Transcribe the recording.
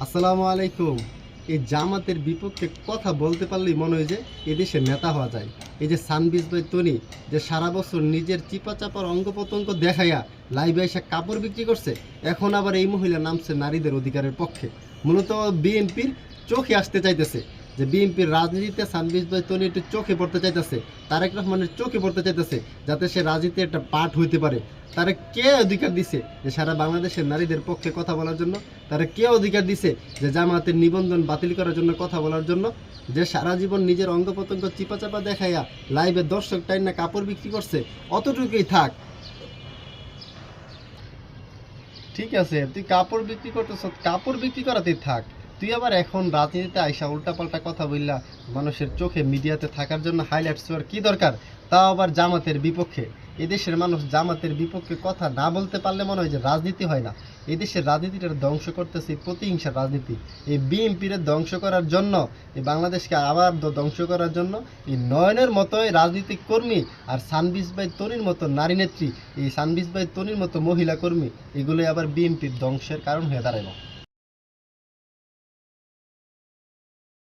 আসসালামু আলাইকুম। এই জামাতের বিপক্ষে কথা বলতে পারলেই মনে হয় যে এদেশে নেতা হওয়া যায়। এই যে সানবিজ ভাই তনি যে সারা বছর নিজের চিপা চাপার অঙ্গ প্রত্যঙ্গ দেখাইয়া লাইভে এসে কাপড় বিক্রি করছে, এখন আবার এই মহিলা নামছে নারীদের অধিকারের পক্ষে। মূলত বিএনপির চোখে আসতে চাইতেছে যে বিএনপির রাজনীতিতে সানবিজ ভাই তনি একটু চোখে পড়তে চাইতেছে, তারেক রহমানের চোখে পড়তে চাইতেছে, যাতে সে রাজনীতি একটা পাঠ হইতে পারে। তারা কে অধিকার দিছে যে সারা বাংলাদেশের নারীদের পক্ষে কথা বলার জন্য? তারা কে অধিকার দিছে যে জামাতের নিবন্ধন বাতিল করার জন্য কথা বলার জন্য? যে সারা জীবন নিজের অঙ্গ প্রত্যঙ্গ চিপাচাপা দেখাইয়া লাইভে দর্শক টাইম না কাপড় বিক্রি করছে, অতটুকুই থাক। ঠিক আছে, তুই কাপড় বিক্রি করতেছ, কাপড় বিক্রি করাতেই থাক। তুই আবার এখন রাজনীতিতে আইসা উল্টাপাল্টা কথা বললা মানুষের চোখে মিডিয়াতে থাকার জন্য হাইলাইটস হওয়ার কি দরকার? তাও আবার জামাতের বিপক্ষে। এদেশের মানুষ জামাতের বিপক্ষে কথা না বলতে পারলে মনে হয় যে রাজনীতি হয় না। এদেশের রাজনীতিটা ধ্বংস করতেছে প্রতিহিংসার রাজনীতি। এই বিএনপির ধ্বংস করার জন্য, এই বাংলাদেশকে আবার ধ্বংস করার জন্য এই নয়নের মতো রাজনীতিক কর্মী আর সানবিজ ভাই তনির মতো নারী নেত্রী, এই সানবিজ ভাই তনির মতো মহিলা কর্মী, এগুলোই আবার বিএনপির ধ্বংসের কারণ হয়ে দাঁড়ায়।